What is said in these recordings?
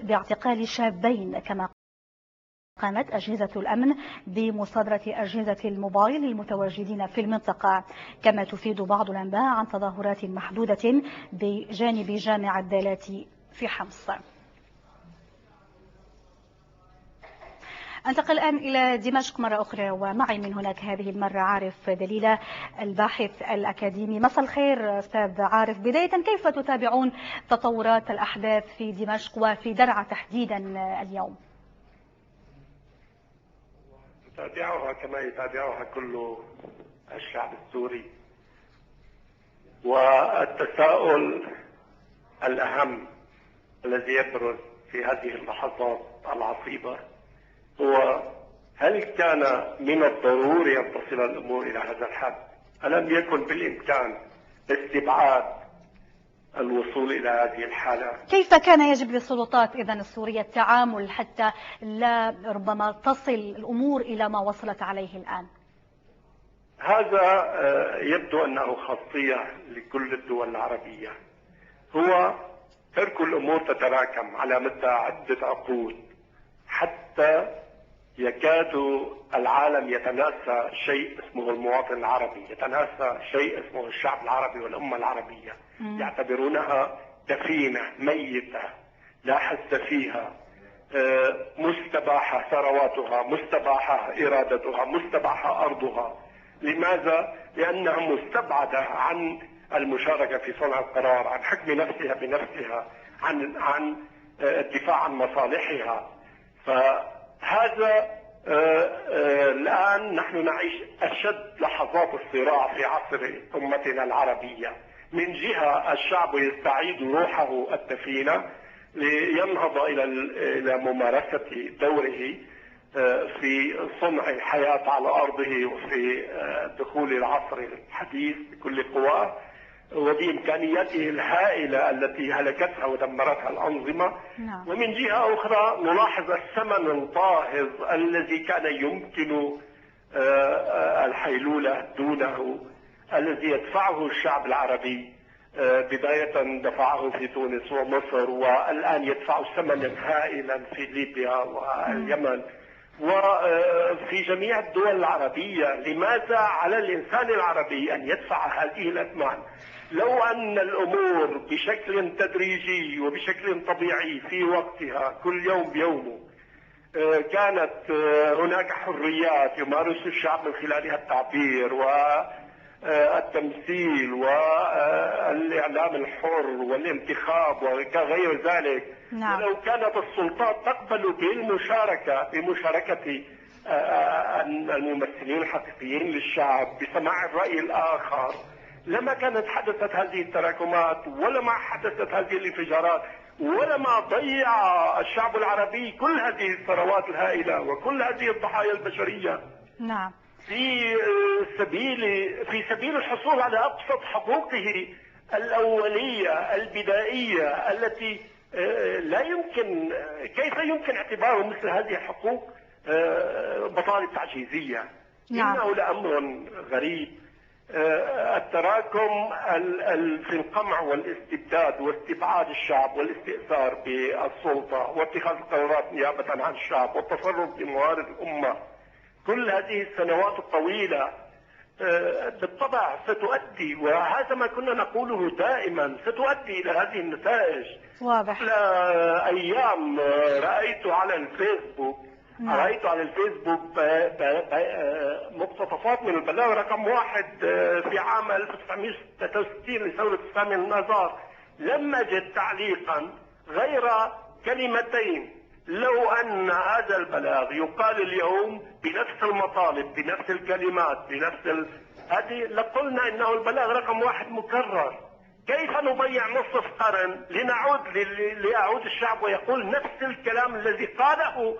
باعتقال شابين، كما قامت أجهزة الأمن بمصادرة أجهزة الموبايل المتواجدين في المنطقة. كما تفيد بعض الأنباء عن تظاهرات محدودة بجانب جامع الدالات في حمص. انتقل الآن إلى دمشق مرة أخرى، ومعي من هناك هذه المرة عارف دليلة الباحث الأكاديمي. مساء الخير أستاذ عارف. بداية كيف تتابعون تطورات الأحداث في دمشق وفي درعا تحديدا اليوم؟ نتابعها كما يتابعها كل الشعب السوري، والتساؤل الأهم الذي يبرز في هذه اللحظات العصيبة هو: هل كان من الضروري أن تصل الأمور إلى هذا الحد؟ ألم يكن بالإمكان استبعاد الوصول إلى هذه الحالة؟ كيف كان يجب للسلطات إذن السورية التعامل حتى لا ربما تصل الأمور إلى ما وصلت عليه الآن؟ هذا يبدو أنه خاصية لكل الدول العربية، هو ترك الأمور تتراكم على مدى عدة عقود حتى يكاد العالم يتناسى شيء اسمه المواطن العربي، يتناسى شيء اسمه الشعب العربي والأمة العربية. يعتبرونها دفينة ميتة لا حس فيها، مستباحة ثرواتها، مستباحة إرادتها، مستباحة أرضها. لماذا؟ لأنها مستبعدة عن المشاركة في صنع القرار، عن حكم نفسها بنفسها، عن الدفاع عن مصالحها. فهذا الآن نحن نعيش أشد لحظات الصراع في عصر أمتنا العربية. من جهة الشعب يستعيد روحه الدفينة لينهض إلى ممارسة دوره في صنع الحياة على أرضه وفي دخول العصر الحديث بكل قواه وبإمكانياته الهائلة التي هلكتها ودمرتها الأنظمة. ومن جهة أخرى نلاحظ الثمن الباهظ الذي كان يمكن الحيلولة دونه، الذي يدفعه الشعب العربي. بداية دفعه في تونس ومصر، والآن يدفع ثمنا هائلا في ليبيا واليمن وفي جميع الدول العربية. لماذا على الإنسان العربي أن يدفع هذه الأثمان؟ لو أن الأمور بشكل تدريجي وبشكل طبيعي في وقتها كل يوم بيومه كانت هناك حريات يمارس الشعب من خلالها التعبير والتمثيل والإعلام الحر والانتخاب وغير ذلك. ولو كانت السلطات تقبل بمشاركة الممثلين الحقيقيين للشعب بسماع الرأي الآخر، لما كانت حدثت هذه التراكمات، ولما حدثت هذه الانفجارات، ولما ضيع الشعب العربي كل هذه الثروات الهائلة وكل هذه الضحايا البشرية. نعم. في سبيل الحصول على أبسط حقوقه الأولية البدائية التي لا يمكن، كيف يمكن اعتباره مثل هذه الحقوق مطالب تعجيزية؟ إنه لأمر غريب. التراكم في القمع والاستبداد واستبعاد الشعب والاستئثار بالسلطة واتخاذ القرارات نيابة عن الشعب والتصرف بموارد الأمة، كل هذه السنوات الطويلة بالطبع ستؤدي، وهذا ما كنا نقوله دائما، ستؤدي إلى هذه النتائج. واضح. أيام رأيت على الفيسبوك مقتطفات من البلاغ رقم 1 في عام 1966 لثورة الثامن من آذار. لم أجد تعليقا غير كلمتين: لو أن هذا البلاغ يقال اليوم بنفس المطالب، بنفس الكلمات، هذه لقلنا إنه البلاغ رقم 1 مكرر. كيف نضيع نصف قرن ليعود الشعب ويقول نفس الكلام الذي قاله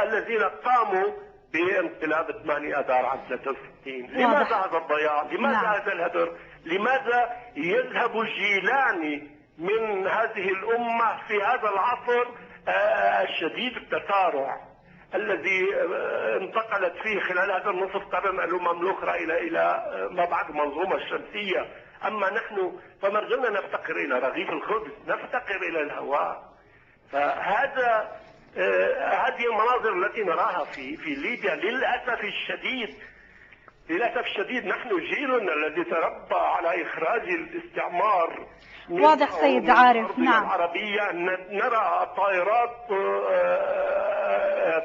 الذين قاموا بانقلاب 8 آذار عام 63؟ لماذا هذا الضياع؟ لماذا هذا الهدر؟ لماذا يذهب جيلان من هذه الأمة في هذا العصر الشديد التسارع الذي انتقلت فيه خلال هذا النصف قرن الأمم الأخرى إلى ما بعد المنظومة الشمسية؟ أما نحن فما زلنا نفتقر إلى رغيف الخبز، نفتقر إلى الهواء. فهذا هذه المناظر التي نراها في ليبيا للأسف الشديد نحن جيلنا الذي تربى على إخراج الاستعمار واضح سيد عارف. نعم. العربية نرى الطائرات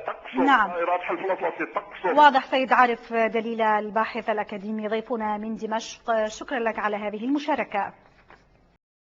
تقصف. نعم. طائرات حلف الأطلسي تقصف. واضح سيد عارف دليل الباحث الأكاديمي ضيفنا من دمشق، شكرا لك على هذه المشاركة.